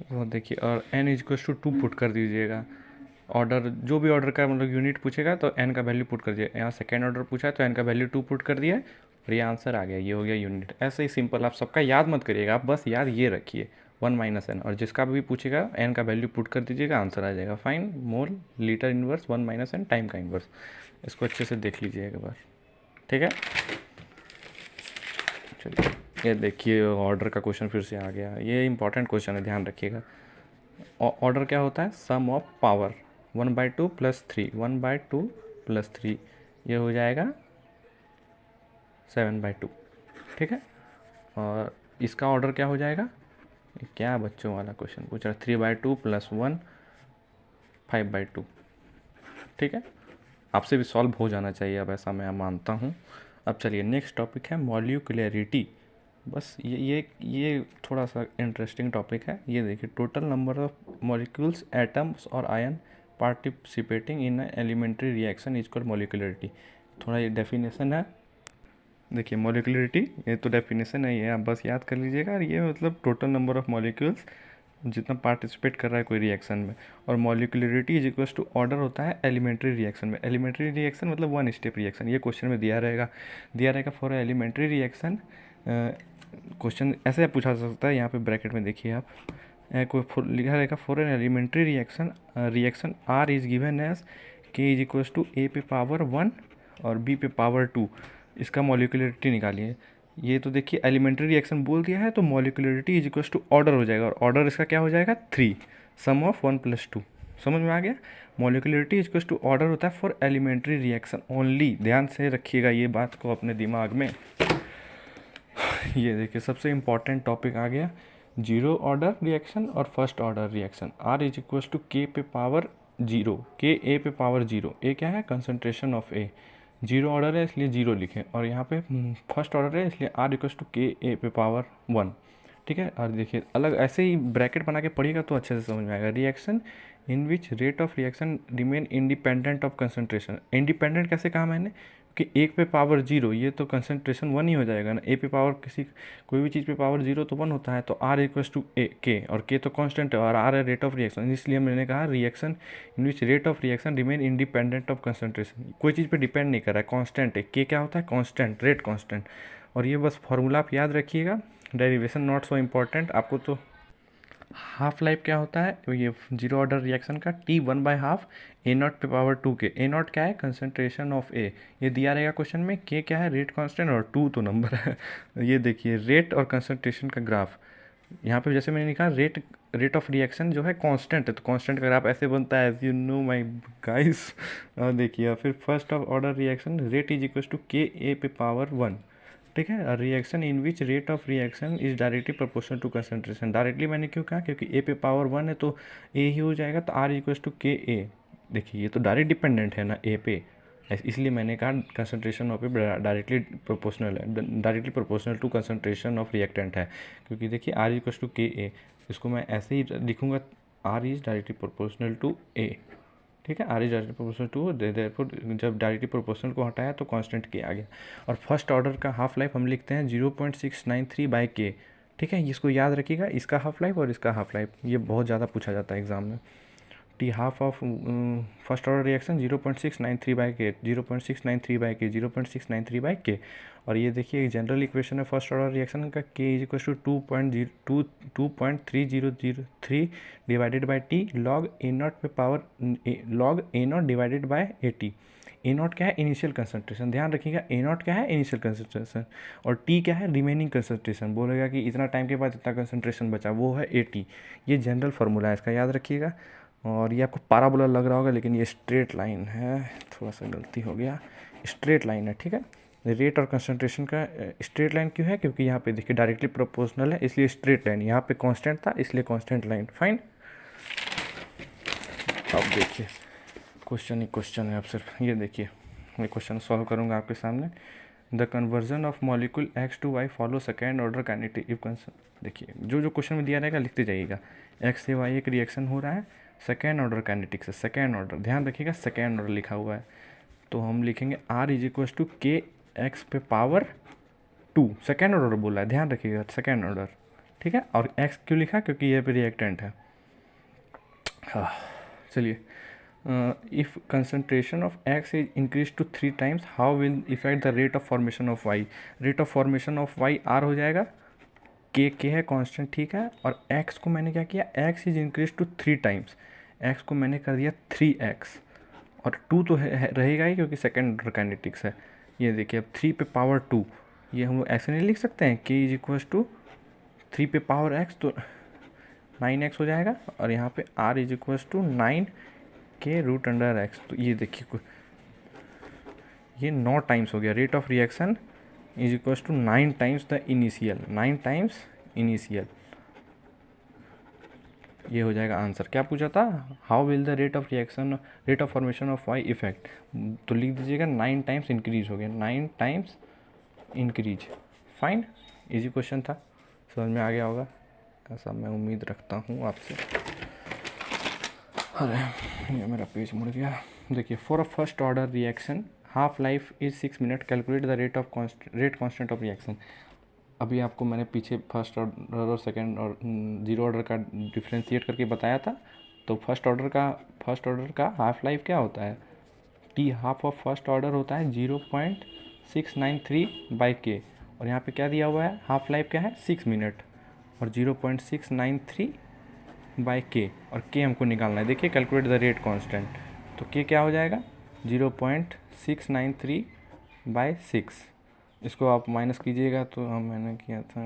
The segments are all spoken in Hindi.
वो देखिए, और n इक्वल टू 2 पुट कर दीजिएगा। ऑर्डर जो भी ऑर्डर का मतलब यूनिट पूछेगा तो n का वैल्यू पुट कर दिया। यहाँ सेकेंड ऑर्डर पूछा है तो n का वैल्यू 2 पुट कर दिया है और ये आंसर आ गया। ये हो गया यूनिट। ऐसे ही सिंपल, आप सबका याद मत करिएगा, आप बस याद ये रखिए 1 - n, और जिसका भी पूछेगा n का वैल्यू पुट कर दीजिएगा, आंसर आ जाएगा। Fine mole litre inverse 1 - n time का इनवर्स। इसको अच्छे से देख लीजिएगा बस, ठीक है। चलिए, ये देखिए ऑर्डर का क्वेश्चन फिर से आ गया। ये इंपॉर्टेंट क्वेश्चन है, ध्यान रखिएगा। ऑर्डर क्या होता है? सम ऑफ पावर 1/2 + 3, 1/2 + 3, ये हो जाएगा 7/2, ठीक है। और इसका ऑर्डर क्या हो जाएगा? ये क्या बच्चों वाला क्वेश्चन पूछ रहा है? 3/2 + 1, 5/2, ठीक है। आपसे भी सॉल्व हो जाना चाहिए, अब ऐसा मैं मानता हूँ। अब चलिए नेक्स्ट टॉपिक है मॉलिक्यूलरिटी। बस ये थोड़ा सा इंटरेस्टिंग टॉपिक है। ये देखिए, total number of molecules, atoms और ion participating in elementary reaction is called molecularity. थोड़ा ये डेफिनेशन है। देखिए मॉलिक्यूलरिटी, ये तो डेफिनेशन है, ये आप बस याद कर लीजिएगा। ये मतलब टोटल नंबर ऑफ मॉलिक्यूल्स जितना पार्टिसिपेट कर रहा है कोई रिएक्शन में। और molecularity is equals to order होता है एलिमेंट्री रिएक्शन में। एलिमेंट्री रिएक्शन मतलब 1 स्टेप रिएक्शन। ये क्वेश्चन में दिया रहेगा फॉर एलिमेंट्री रिएक्शन। क्वेश्चन ऐसे पूछा जा सकता है, यहाँ पे ब्रैकेट में देखिए आप, लिखा रहेगा for an elementary reaction R is given as K is equals to A पे पावर 1 और बी पे पावर 2। इसका मॉलिक्यूलरिटी निकालिए। ये तो देखिए एलिमेंट्री रिएक्शन बोल दिया है, तो molecularity is equals to order हो जाएगा, और ऑर्डर इसका क्या हो जाएगा? 3, सम ऑफ 1 + 2। समझ में आ गया? Molecularity is equals to order होता है फॉर एलिमेंट्री रिएक्शन ओनली। ध्यान से रखिएगा ये बात को अपने दिमाग में। ये देखिए सबसे इम्पॉर्टेंट टॉपिक आ गया, जीरो ऑर्डर रिएक्शन और first order reaction. R is equals to K पे पावर 0, के ए पे पावर 0। ए क्या है? Concentration of A. Zero order है इसलिए 0 लिखें, और यहाँ पे फर्स्ट ऑर्डर है इसलिए are equals to K A पे पावर 1, ठीक है। और देखिए अलग ऐसे ही ब्रैकेट बना के पढ़िएगा तो अच्छे से समझ में आएगा। Reaction in which rate of reaction remain independent of concentration. Independent कैसे कहा मैंने? कि 1 पे पावर 0, ये तो कंसंट्रेशन 1 ही हो जाएगा ना। ए पे पावर कोई भी चीज़ पे पावर 0 तो 1 होता है, तो आर इक्वल्स टू ए के, और के तो कांस्टेंट है और आर है रेट ऑफ रिएक्शन। इसलिए मैंने कहा reaction in which rate of reaction remain independent of concentration. कोई चीज़ पे डिपेंड नहीं कर रहा है, कांस्टेंट है। के क्या होता है? Constant, rate constant. और ये बस फॉर्मूला आप याद रखिएगा, डेरिवेशन नॉट सो इम्पॉर्टेंट आपको। तो हाफ लाइफ क्या होता है? तो ये जीरो ऑर्डर रिएक्शन का टी 1/2 ए नॉट पे पावर 2 के। ए नॉट क्या है? कंसंट्रेशन ऑफ ए। ये दिया रहेगा क्वेश्चन में। के क्या है? रेट कांस्टेंट, और 2 तो नंबर है। ये देखिए रेट और कंसंट्रेशन का ग्राफ। यहाँ पे जैसे मैंने लिखा रेट ऑफ रिएक्शन जो है कांस्टेंट है, तो कांस्टेंट का ग्राफ ऐसे बनता है, as you know my guys. देखिए फिर first of order reaction, rate is equal to K A पे पावर 1, ठीक है। Reaction in which rate of reaction is directly proportional to concentration. Directly मैंने क्यों कहा? क्योंकि ए पे पावर 1 है तो ए ही हो जाएगा, तो आर इक्वल्स टू के ए। देखिए ये तो डायरेक्ट डिपेंडेंट है ना ए पे, इसलिए मैंने कहा concentration of A directly proportional है, directly proportional to concentration of reactant है। क्योंकि देखिए आर इक्वल्स टू के ए, इसको मैं ऐसे ही लिखूंगा, R is directly proportional to A, ठीक है। R is directly proportional to, therefore जब डायरेक्टली प्रोपोर्शनल को हटाया तो कांस्टेंट के आ गया। और फर्स्ट ऑर्डर का हाफ लाइफ हम लिखते हैं 0.693/k, ठीक है। इसको याद रखिएगा, इसका हाफ लाइफ और इसका हाफ लाइफ, ये बहुत ज़्यादा पूछा जाता है एग्जाम में। T half of first order reaction 0.693/k, 0.693/k, 0.693/k। और ये देखिए एक जनरल इक्वेशन है फर्स्ट ऑर्डर रिएक्शन का, k is equal to 2.3003 divided by T log A not पे power log A not divided by A T. A not क्या है? Initial concentration. ध्यान रखिएगा ए नॉट क्या है? इनिशियल कंसंट्रेशन, और टी क्या है? Remaining concentration. बोलेगा कि इतना टाइम के बाद इतना कंसंट्रेशन बचा, वो है ए टी। ये जनरल फार्मूला है, इसका याद रखिएगा। और ये आपको पाराबोला लग रहा होगा, लेकिन ये स्ट्रेट लाइन है, थोड़ा सा गलती हो गया, स्ट्रेट लाइन है, ठीक है। रेट और कंसंट्रेशन का स्ट्रेट लाइन क्यों है? क्योंकि यहाँ पे देखिए डायरेक्टली प्रोपोर्शनल है इसलिए स्ट्रेट लाइन, यहाँ पे कांस्टेंट था इसलिए कांस्टेंट लाइन। फाइन। अब देखिए क्वेश्चन ही क्वेश्चन है, अब सिर्फ ये देखिए, मैं क्वेश्चन सॉल्व करूँगा आपके सामने। The conversion of molecule X to Y follow second order kinetic if देखिए जो जो क्वेश्चन में दिया रहेगा लिखते जाइएगा। एक्स से वाई एक रिएक्शन हो रहा है सेकेंड ऑर्डर काइनेटिक से, सेकेंड ऑर्डर, ध्यान रखिएगा सेकेंड ऑर्डर लिखा हुआ है। तो हम लिखेंगे आर इज इक्वल टू के एक्स पे पावर 2, सेकेंड ऑर्डर बोला है, ध्यान रखिएगा सेकेंड ऑर्डर, ठीक है। और एक्स क्यों लिखा, क्योंकि ये पे रिएक्टेंट है। हाँ चलिए, if concentration of X is increase to 3 times how will effect the rate of formation of Y. Rate of formation of Y R हो जाएगा, के है कांस्टेंट, ठीक है। और एक्स को मैंने क्या किया, X is increase to 3 times, X को मैंने कर दिया 3x, और 2 तो रहेगा ही क्योंकि सेकेंड ऑर्डर काइनेटिक्स है। ये देखिए अब 3 पे पावर 2, ये हम ऐसे नहीं लिख सकते हैं, k इज इक्वल्स टू 3 पे पावर x तो 9x हो जाएगा, और यहाँ पे r इज इक्वल्स टू 9 के रूट अंडर x। तो ये देखिए ये 9 टाइम्स हो गया। Rate of reaction is equals to 9 times the initial, 9 times initial. ये हो जाएगा आंसर। क्या पूछा था, how will the rate of reaction, rate of formation of Y effect, तो लिख दीजिएगा 9 टाइम्स इंक्रीज हो गया, 9 times increase. Fine, easy question था, समझ में आ गया होगा, ऐसा मैं उम्मीद रखता हूँ आपसे। अरे ये मेरा पेज मुड़ गया। देखिए, for a first order reaction half life is 6 minute, calculate the rate constant of reaction. अभी आपको मैंने पीछे फर्स्ट ऑर्डर और सेकंड और जीरो ऑर्डर का डिफ्रेंशिएट करके बताया था। तो फर्स्ट ऑर्डर का हाफ लाइफ क्या होता है, T half of first order होता है 0.693 बाई के, और यहाँ पे क्या दिया हुआ है, हाफ लाइफ क्या है 6 मिनट, और 0.693 बाई के, और के हमको निकालना है। देखिए कैलकुलेट द रेट कांस्टेंट, तो के क्या हो जाएगा 0.693 बाई 6। इसको आप माइनस कीजिएगा तो हम मैंने किया था,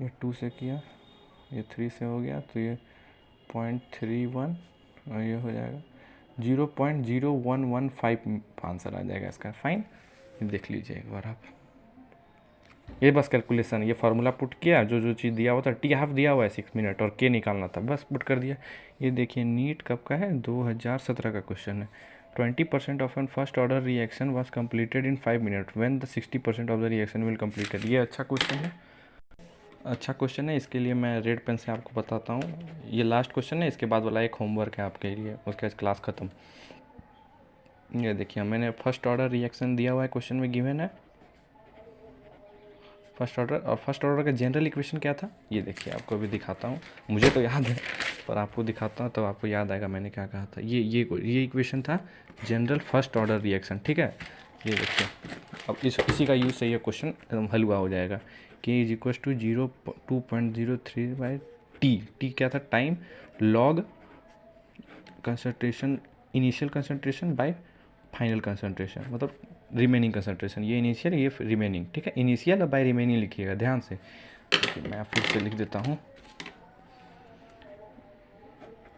ये 2 से किया, ये 3 से हो गया, तो ये 0.31 और ये हो जाएगा 0.0115 आंसर आ जाएगा इसका। फाइन, ये देख लीजिए एक बार आप, ये बस कैलकुलेशन, ये फार्मूला पुट किया, जो जो चीज़ दिया हुआ था, टी हाफ दिया हुआ है 6 मिनट और के निकालना था, बस पुट कर दिया। ये देखिए नीट कब का है, 2017 का क्वेश्चन है। 20% of an first order reaction was completed in 5 minute when the 60% of the reaction will completed. ये अच्छा क्वेश्चन है, अच्छा क्वेश्चन है। इसके लिए मैं रेड पेन से आपको बताता हूँ। ये लास्ट क्वेश्चन है, इसके बाद वाला एक होमवर्क है आपके लिए, उसके बाद क्लास ख़त्म। ये देखिए मैंने फर्स्ट ऑर्डर रिएक्शन दिया हुआ है, क्वेश्चन में गिवन है फर्स्ट ऑर्डर, और फर्स्ट ऑर्डर का जनरल इक्वेशन क्या था, ये देखिए आपको अभी दिखाता हूँ, मुझे तो याद है पर आपको दिखाता हूँ तो आपको याद आएगा मैंने क्या कहा था। ये इक्वेशन था जनरल फर्स्ट ऑर्डर रिएक्शन, ठीक है। ये देखिए अब इसी का यूज़ से ये क्वेश्चन एकदम हलवा हो जाएगा। K is equal to 2.03 by T क्या था, time, log concentration, initial concentration by final concentration, मतलब रिमेनिंग कंसंट्रेशन, ये इनिशियल ये रिमेनिंग, ठीक है। इनिशियल और बाय रिमेनिंग लिखिएगा ध्यान से। मैं फिर से लिख देता हूँ,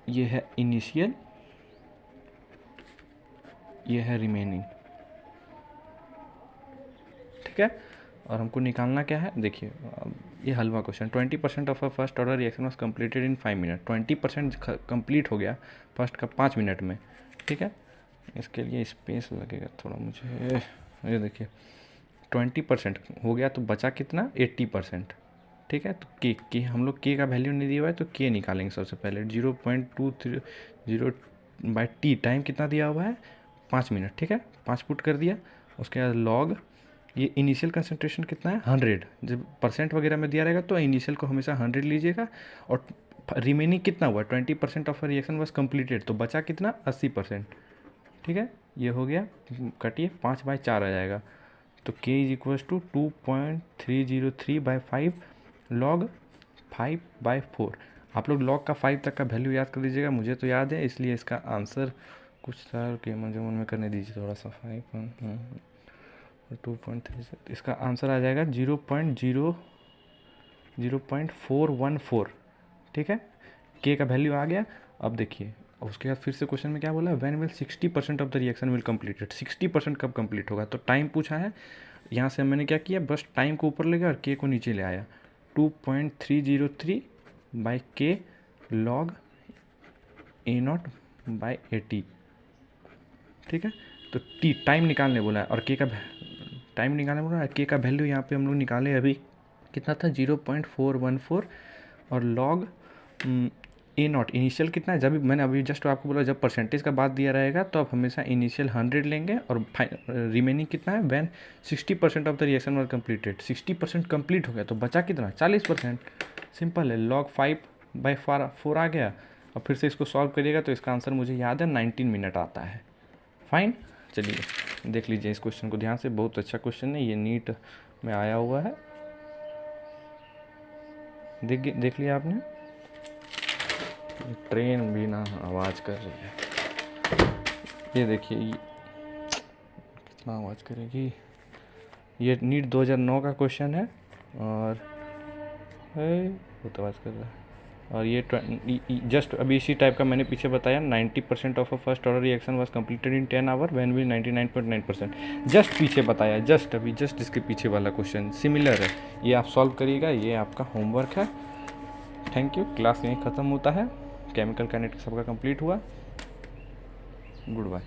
ये है इनिशियल, ये है रिमेनिंग, ठीक है। और हमको निकालना क्या है, देखिए ये हलवा question. 20% of a first order reaction was completed in 5 minute. 20% complete हो गया फर्स्ट का 5 मिनट में, ठीक है। इसके लिए स्पेस लगेगा थोड़ा मुझे। ये देखिए 20% हो गया तो बचा कितना 80%, ठीक है। तो के हम लोग के का वैल्यू नहीं दिया हुआ है तो के निकालेंगे सबसे पहले। 0.230 बाई टी, टाइम कितना दिया हुआ है 5 मिनट, ठीक है। 5 पुट कर दिया, उसके बाद लॉग, ये इनिशियल कंसंट्रेशन कितना है 100, जब परसेंट वगैरह में दिया रहेगा तो इनिशियल को हमेशा 100 लीजिएगा, और रिमेनिंग कितना हुआ 20% ऑफ रिएक्शन वॉज कम्प्लीटेड, तो बचा कितना 80%, ठीक है। ये हो गया, कटिए 5/4 आ जाएगा, तो k is equals to 2.303 by 5 log 5/4। आप लोग लॉग का 5 तक का वैल्यू याद कर लीजिएगा, मुझे तो याद है इसलिए इसका आंसर कुछ था कि मुझे मन में करने दीजिए थोड़ा सा। 2.3, इसका आंसर आ जाएगा 0.414, ठीक है। के का वैल्यू आ गया। अब देखिए उसके बाद फिर से क्वेश्चन में क्या बोला, when will 60% of the reaction will completed. 60% कब कंप्लीट होगा, तो टाइम पूछा है। यहाँ से मैंने क्या किया, बस टाइम को ऊपर ले गया और के को नीचे ले आया। 2.303 बाई के लॉग A0 बाई 80, ठीक है। तो टी टाइम निकालने बोला है, और के का टाइम निकालने बोला है। के का वैल्यू यहाँ पे हम लोग निकाले अभी कितना था 0.414, और लॉग A0 इनिशियल कितना है, जब मैंने अभी जस्ट आपको बोला जब परसेंटेज का बात दिया रहेगा तो आप हमेशा इनिशियल 100 लेंगे, और रिमेनिंग कितना है when 60% of the reaction were completed. 60% complete हो गया तो बचा कितना 40%, सिंपल है, log 5/4 आ गया। और फिर से इसको सॉल्व करिएगा तो इसका आंसर मुझे याद है 19 मिनट आता है। फाइन, चलिए देख लीजिए इस क्वेश्चन को ध्यान से, बहुत अच्छा क्वेश्चन है ये, नीट में आया हुआ है। देख लिया आपने। ट्रेन भी ना आवाज़ कर रही है, ये देखिए कितना आवाज़ करेगी। ये नीट 2009 का क्वेश्चन है और बहुत आवाज़ कर रहा है। और ये जस्ट अभी इसी टाइप का मैंने पीछे बताया, 90% of a first order reaction was completed in 10 hour when will 99.9%। Just पीछे बताया, जस्ट इसके पीछे वाला क्वेश्चन सिमिलर है, ये आप सॉल्व करिएगा, ये आपका होमवर्क है। थैंक यू, क्लास यहीं ख़त्म होता है। केमिकल काइनेटिक्स सबका कंप्लीट हुआ। Good bye.